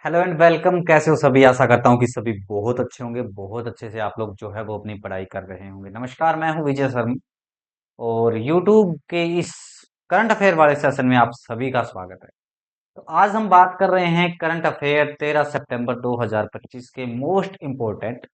Hello and welcome. कैसे हो सभी? आशा करता हूँ कि सभी बहुत अच्छे होंगे। बहुत अच्छे से आप लोग जो है वो अपनी पढ़ाई कर रहे होंगे। नमस्कार, मैं हूँ विजय शर्मा और यूट्यूब के इस करंट अफेयर वाले सेशन में आप सभी का स्वागत है। तो आज हम बात कर रहे हैं करंट अफेयर 13 सितंबर 2025 के मोस्ट इम्पोर्टेंट,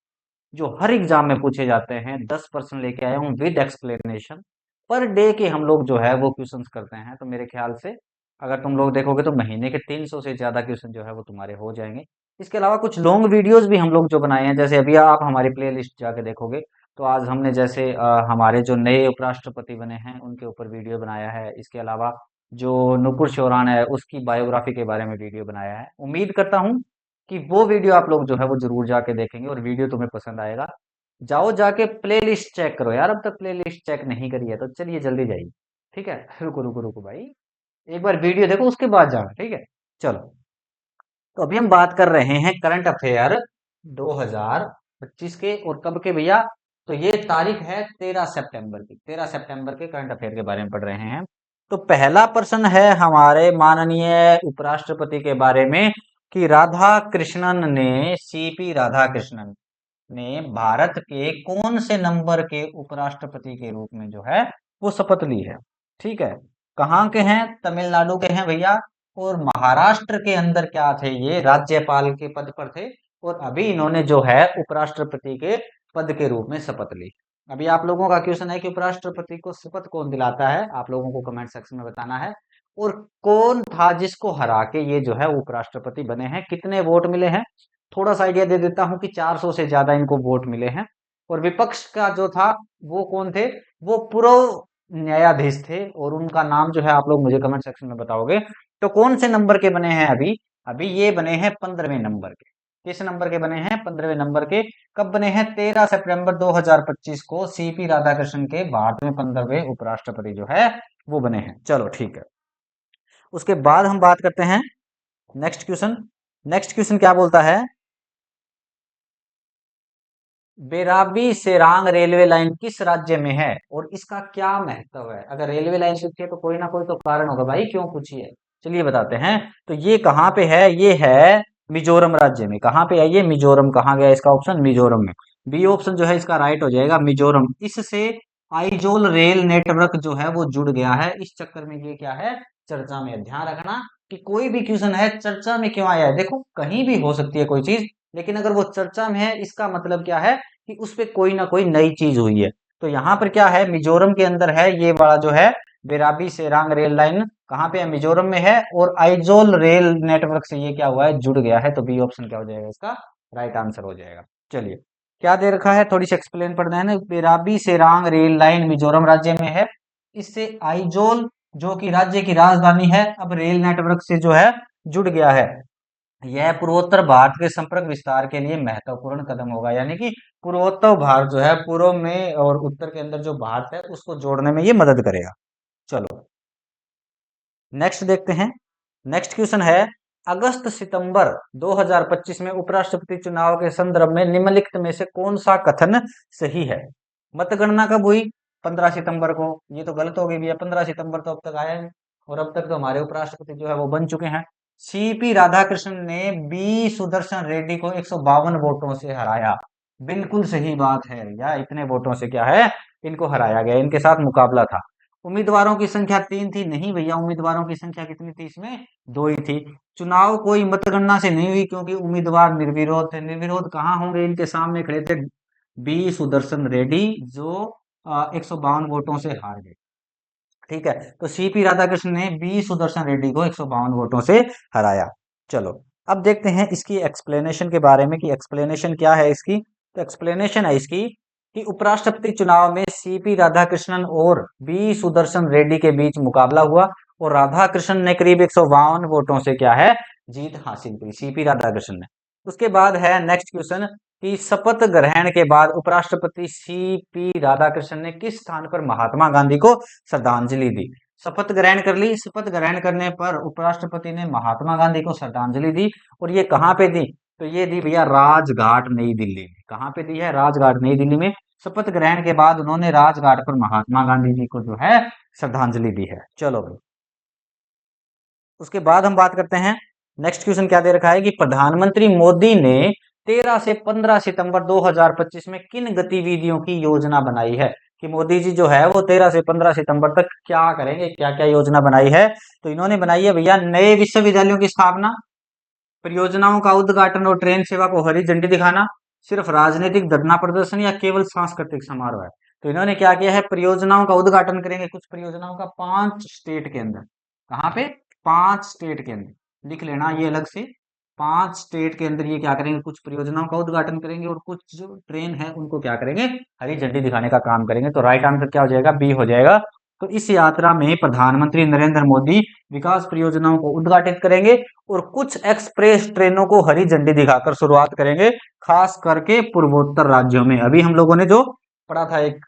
जो हर एग्जाम में पूछे जाते हैं। 10% लेके आया हूँ विद एक्सप्लेनेशन। पर डे के हम लोग जो है वो क्वेश्चंस करते हैं, तो मेरे ख्याल से अगर तुम लोग देखोगे तो महीने के 300 से ज्यादा क्वेश्चन जो है वो तुम्हारे हो जाएंगे। इसके अलावा कुछ लॉन्ग वीडियोस भी हम लोग जो बनाए हैं, जैसे अभी आप हमारी प्ले लिस्ट जाके देखोगे तो आज हमने जैसे हमारे जो नए उपराष्ट्रपति बने हैं उनके ऊपर वीडियो बनाया है। इसके अलावा जो नुपुर शौरान है उसकी बायोग्राफी के बारे में वीडियो बनाया है। उम्मीद करता हूँ कि वो वीडियो आप लोग जो है वो जरूर जाके देखेंगे और वीडियो तुम्हें पसंद आएगा। जाओ जाके प्ले लिस्ट चेक करो यार, अब तक प्ले लिस्ट चेक नहीं करी है तो चलिए जल्दी जाइए। ठीक है, रुको रुको रुको भाई, एक बार वीडियो देखो उसके बाद जाना। ठीक है, चलो। तो अभी हम बात कर रहे हैं करंट अफेयर 2025 के, और कब के भैया? तो ये तारीख है 13 सितंबर की। 13 सितंबर के करंट अफेयर के बारे में पढ़ रहे हैं। तो पहला प्रश्न है हमारे माननीय उपराष्ट्रपति के बारे में कि राधा कृष्णन ने, सीपी राधा कृष्णन ने भारत के कौन से नंबर के उपराष्ट्रपति के रूप में जो है वो शपथ ली है। ठीक है, कहाँ के हैं? तमिलनाडु के हैं भैया। और महाराष्ट्र के अंदर क्या थे? ये राज्यपाल के पद पर थे, और अभी इन्होंने जो है उपराष्ट्रपति के पद के रूप में शपथ ली। अभी आप लोगों का क्वेश्चन है कि उपराष्ट्रपति को शपथ कौन दिलाता है, आप लोगों को कमेंट सेक्शन में बताना है। और कौन था जिसको हरा के ये जो है उपराष्ट्रपति बने हैं? कितने वोट मिले हैं? थोड़ा सा आइडिया दे देता हूं कि 400 से ज्यादा इनको वोट मिले हैं। और विपक्ष का जो था वो कौन थे? वो पूर्व न्यायाधीश थे, और उनका नाम जो है आप लोग मुझे कमेंट सेक्शन में बताओगे। तो कौन से नंबर के बने हैं अभी? अभी ये बने हैं 15वें नंबर के। किस नंबर के बने हैं? 15वें नंबर के। कब बने हैं? 13 सितंबर 2025 को सीपी राधाकृष्णन के भारत में 15वें उपराष्ट्रपति जो है वो बने हैं। चलो ठीक है, उसके बाद हम बात करते हैं नेक्स्ट क्वेश्चन। नेक्स्ट क्वेश्चन क्या बोलता है? बेराबी सेरांग रेलवे लाइन किस राज्य में है और इसका क्या महत्व है? अगर रेलवे लाइन पूछी है तो कोई ना कोई तो कारण होगा भाई, क्यों पूछी है? चलिए बताते हैं। तो ये कहाँ पे है? ये है मिजोरम राज्य में। कहाँ पे है ये? मिजोरम। कहाँ गया इसका ऑप्शन? मिजोरम में। बी ऑप्शन जो है इसका राइट हो जाएगा, मिजोरम। इससे आइजोल रेल नेटवर्क जो है वो जुड़ गया है। इस चक्कर में ये क्या है? चर्चा में है। ध्यान रखना कि कोई भी क्वेश्चन है चर्चा में क्यों आया है। देखो, कहीं भी हो सकती है कोई चीज, लेकिन अगर वो चर्चा में है इसका मतलब क्या है? कि उस पे कोई ना कोई नई चीज हुई है। तो यहाँ पर क्या है? मिजोरम के अंदर है ये वाला जो है बेराबी सेरांग रेल लाइन। कहाँ पे है? मिजोरम में है। और आइजोल रेल नेटवर्क से ये क्या हुआ है? जुड़ गया है। तो बी ऑप्शन क्या हो जाएगा इसका राइट आंसर हो जाएगा। चलिए, क्या दे रखा है थोड़ी सी एक्सप्लेन पढ़ना है ना। बेराबी सेरांग रेल लाइन मिजोरम राज्य में है। इससे आइजोल, जो कि राज्य की राजधानी है, अब रेल नेटवर्क से जो है जुड़ गया है। यह पूर्वोत्तर भारत के संपर्क विस्तार के लिए महत्वपूर्ण कदम होगा। यानी कि पूर्वोत्तर भारत जो है, पूर्व में और उत्तर के अंदर जो भारत है उसको जोड़ने में ये मदद करेगा। चलो नेक्स्ट देखते हैं। नेक्स्ट क्वेश्चन है, अगस्त सितंबर 2025 में उपराष्ट्रपति चुनाव के संदर्भ में निम्नलिखित में से कौन सा कथन सही है? मतगणना कब हुई? 15 सितंबर को। ये तो गलत हो गई भैया, 15 सितंबर तो अब तक आया है, और अब तक तो हमारे उपराष्ट्रपति जो है वो बन चुके हैं। सीपी राधाकृष्णन ने बी सुदर्शन रेड्डी को 152 वोटों से हराया। बिल्कुल सही बात है भैया, इतने वोटों से क्या है, इनको हराया गया। इनके साथ मुकाबला था। उम्मीदवारों की संख्या 3 थी? नहीं भैया, उम्मीदवारों की संख्या कितनी थी इसमें? 2 ही थी। चुनाव कोई मतगणना से नहीं हुई क्योंकि उम्मीदवार निर्विरोध थे। निर्विरोध कहाँ होंगे? इनके सामने खड़े थे बी सुदर्शन रेड्डी, जो 152 वोटों से हार गए। ठीक है, तो सीपी राधाकृष्णन ने बी सुदर्शन रेड्डी को 152 वोटों से हराया। चलो, अब देखते हैं इसकी एक्सप्लेनेशन के बारे में कि एक्सप्लेनेशन क्या है इसकी। तो एक्सप्लेनेशन है इसकी कि उपराष्ट्रपति चुनाव में सीपी राधाकृष्णन और बी सुदर्शन रेड्डी के बीच मुकाबला हुआ, और राधाकृष्णन ने करीब 152 वोटों से क्या है, जीत हासिल की, सीपी राधाकृष्णन ने। उसके बाद है नेक्स्ट क्वेश्चन कि शपथ ग्रहण के बाद उपराष्ट्रपति सीपी राधाकृष्णन ने किस स्थान पर महात्मा गांधी को श्रद्धांजलि दी? शपथ ग्रहण कर ली। शपथ ग्रहण करने पर उपराष्ट्रपति ने महात्मा गांधी को श्रद्धांजलि दी, और ये कहाँ पे दी? तो ये दी भैया राजघाट नई दिल्ली में। कहाँ पे दी है? राजघाट नई दिल्ली में। शपथ ग्रहण के बाद उन्होंने राजघाट पर महात्मा गांधी जी को जो है श्रद्धांजलि दी है। चलो भाई, उसके बाद हम बात करते हैं नेक्स्ट क्वेश्चन क्या दे रखा है कि प्रधानमंत्री मोदी ने 13 से 15 सितंबर 2025 में किन गतिविधियों की योजना बनाई है? कि मोदी जी जो है वो 13 से 15 सितंबर तक क्या करेंगे, क्या क्या योजना बनाई है? तो इन्होंने बनाई है भैया नए विश्वविद्यालयों की स्थापना, परियोजनाओं का उद्घाटन और ट्रेन सेवा को हरी झंडी दिखाना, सिर्फ राजनीतिक धरना प्रदर्शन या केवल सांस्कृतिक समारोह है? तो इन्होंने क्या किया है, परियोजनाओं का उद्घाटन करेंगे, कुछ परियोजनाओं का 5 स्टेट के अंदर। कहाँ पे? 5 स्टेट के अंदर, लिख लेना ये अलग से। 5 स्टेट के अंदर ये क्या करेंगे, कुछ परियोजनाओं का उद्घाटन करेंगे और कुछ जो ट्रेन है उनको क्या करेंगे, हरी झंडी दिखाने का काम करेंगे। तो राइट आंसर क्या हो जाएगा, बी हो जाएगा। तो इस यात्रा में प्रधानमंत्री नरेंद्र मोदी विकास परियोजनाओं को उद्घाटित करेंगे और कुछ एक्सप्रेस ट्रेनों को हरी झंडी दिखाकर शुरुआत करेंगे, खास करके पूर्वोत्तर राज्यों में। अभी हम लोगों ने जो पढ़ा था एक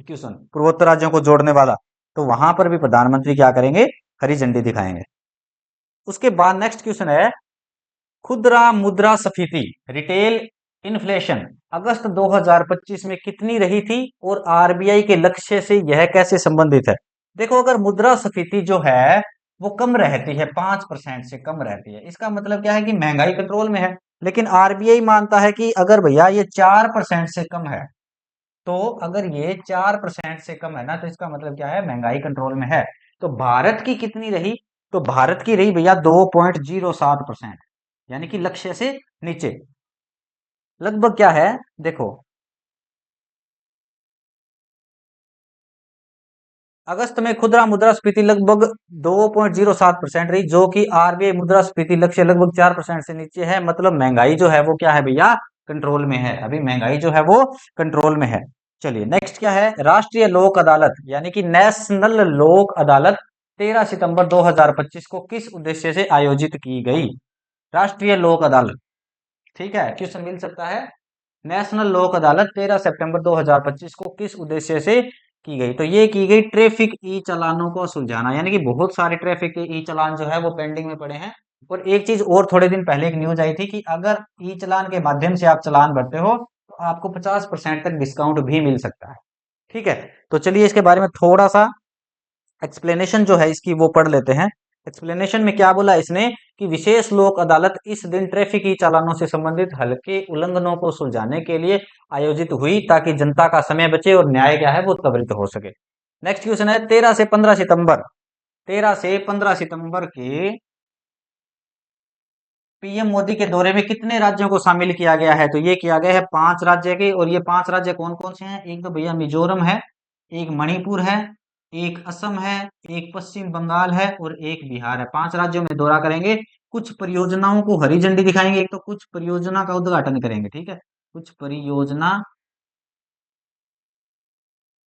क्वेश्चन पूर्वोत्तर राज्यों को जोड़ने वाला, तो वहां पर भी प्रधानमंत्री क्या करेंगे, हरी झंडी दिखाएंगे। उसके बाद नेक्स्ट क्वेश्चन है, खुदरा मुद्रा स्फीति रिटेल इन्फ्लेशन अगस्त 2025 में कितनी रही थी और आरबीआई के लक्ष्य से यह कैसे संबंधित है? देखो, अगर मुद्रा स्फीति जो है वो कम रहती है, 5% से कम रहती है, इसका मतलब क्या है कि महंगाई कंट्रोल में है। लेकिन आरबीआई मानता है कि अगर भैया ये 4% से कम है, तो अगर ये 4% से कम है ना, तो इसका मतलब क्या है, महंगाई कंट्रोल में है। तो भारत की कितनी रही? तो भारत की रही भैया 2.07%, यानी कि लक्ष्य से नीचे। लगभग क्या है, देखो अगस्त में खुदरा मुद्रास्फीति लगभग 2.07% रही, जो कि आरबीआई मुद्रास्फीति लक्ष्य लगभग 4% से नीचे है। मतलब महंगाई जो है वो क्या है भैया, कंट्रोल में है। अभी महंगाई जो है वो कंट्रोल में है। चलिए नेक्स्ट क्या है, राष्ट्रीय लोक अदालत यानी कि नेशनल लोक अदालत 13 सितंबर 2025 को किस उद्देश्य से आयोजित की गई? राष्ट्रीय लोक अदालत, ठीक है, क्वेश्चन मिल सकता है। नेशनल लोक अदालत 13 सितंबर 2025 को किस उद्देश्य से की गई? तो ये की गई ट्रैफिक ई चालानों को सुलझाना, यानी कि बहुत सारे ट्रैफिक के ई चालान जो है वो पेंडिंग में पड़े हैं। और एक चीज और, थोड़े दिन पहले एक न्यूज आई थी कि अगर ई चालान के माध्यम से आप चालान भरते हो तो आपको 50% तक डिस्काउंट भी मिल सकता है। ठीक है, तो चलिए इसके बारे में थोड़ा सा एक्सप्लेनेशन जो है इसकी वो पढ़ लेते हैं। एक्सप्लेनेशन में क्या बोला इसने कि विशेष लोक अदालत इस दिन ट्रैफिक की चालानों से संबंधित हल्के उल्लंघनों को सुलझाने के लिए आयोजित हुई, ताकि जनता का समय बचे और न्याय क्या है वो त्वरित हो सके। नेक्स्ट क्वेश्चन है, 13 से 15 सितंबर के पीएम मोदी के दौरे में कितने राज्यों को शामिल किया गया है? तो ये किया गया है 5 राज्य के। और ये 5 राज्य कौन कौन से हैं? एक तो भैया मिजोरम है, एक मणिपुर है, एक असम है, एक पश्चिम बंगाल है और एक बिहार है। 5 राज्यों में दौरा करेंगे, कुछ परियोजनाओं को हरी झंडी दिखाएंगे, एक तो कुछ परियोजना का उद्घाटन करेंगे, ठीक है, कुछ परियोजना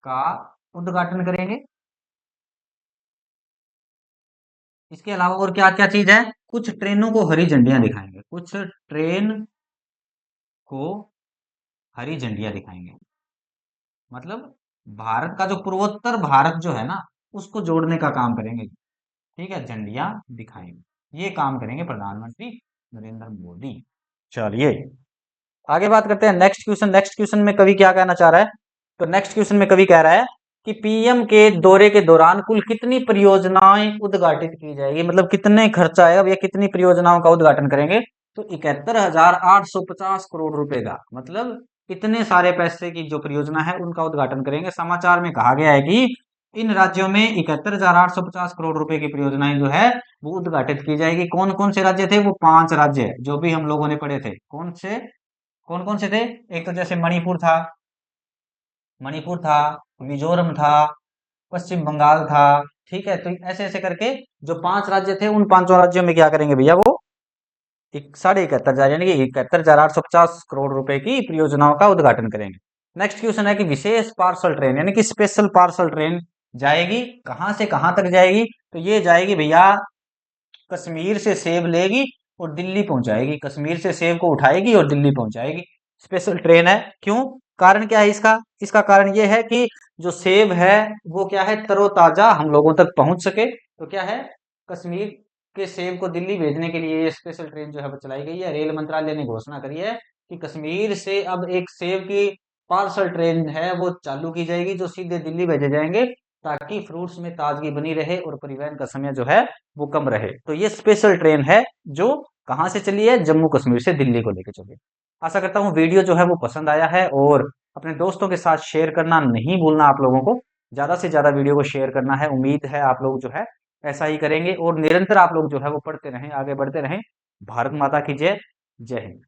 का उद्घाटन करेंगे। इसके अलावा और क्या क्या चीज है, कुछ ट्रेनों को हरी झंडियां दिखाएंगे, कुछ ट्रेन को हरी झंडियां दिखाएंगे। मतलब भारत का जो पूर्वोत्तर भारत जो है ना, उसको जोड़ने का काम करेंगे, ठीक है, झंडियां दिखाएंगे। ये काम करेंगे प्रधानमंत्री नरेंद्र मोदी। चलिए आगे बात करते हैं नेक्स्ट क्वेश्चन। नेक्स्ट क्वेश्चन में कवि क्या कहना चाह रहा है? तो नेक्स्ट क्वेश्चन में कवि कह रहा है कि पीएम के दौरे के दौरान कुल कितनी परियोजनाएं उद्घाटित की जाएगी, मतलब कितने खर्चा आएगा या कितनी परियोजनाओं का उद्घाटन करेंगे? तो 71,850 करोड़ रुपए का, मतलब इतने सारे पैसे की जो परियोजना है उनका उद्घाटन करेंगे। समाचार में कहा गया है कि इन राज्यों में 71,850 करोड़ रुपए की परियोजनाएं जो है वो उद्घाटित की जाएगी। कौन कौन से राज्य थे? वो 5 राज्य जो भी हम लोगों ने पढ़े थे। कौन कौन से थे? एक तो जैसे मणिपुर था, मिजोरम था, पश्चिम बंगाल था, ठीक है। तो ऐसे ऐसे करके जो 5 राज्य थे, उन 5 राज्यों में क्या करेंगे भैया, वो 71,500 यानी कि 71,850 करोड़ रुपए की परियोजनाओं का उद्घाटन करेंगे। नेक्स्ट क्वेश्चन है कि विशेष पार्सल ट्रेन यानी कि स्पेशल पार्सल ट्रेन जाएगी कहां से कहां तक जाएगी? तो ये जाएगी भैया, कश्मीर से सेब लेगी और दिल्ली पहुंचाएगी, कश्मीर से सेब को उठाएगी और दिल्ली पहुंचाएगी। स्पेशल ट्रेन है, क्यों, कारण क्या है इसका? इसका कारण ये है कि जो सेब है वो क्या है, तरोताजा हम लोगों तक पहुंच सके। तो क्या है, कश्मीर के सेब को दिल्ली भेजने के लिए ये स्पेशल ट्रेन जो है वो चलाई गई है। रेल मंत्रालय ने घोषणा करी है कि कश्मीर से अब एक सेब की पार्सल ट्रेन है वो चालू की जाएगी, जो सीधे दिल्ली भेजे जाएंगे, ताकि फ्रूट्स में ताजगी बनी रहे और परिवहन का समय जो है वो कम रहे। तो ये स्पेशल ट्रेन है जो कहाँ से चली है, जम्मू कश्मीर से दिल्ली को लेकर चली है। आशा करता हूँ वीडियो जो है वो पसंद आया है, और अपने दोस्तों के साथ शेयर करना नहीं भूलना आप लोगों को। ज्यादा से ज्यादा वीडियो को शेयर करना है। उम्मीद है आप लोग जो है ऐसा ही करेंगे, और निरंतर आप लोग जो है वो पढ़ते रहें, आगे बढ़ते रहें। भारत माता की जय। जय हिंद।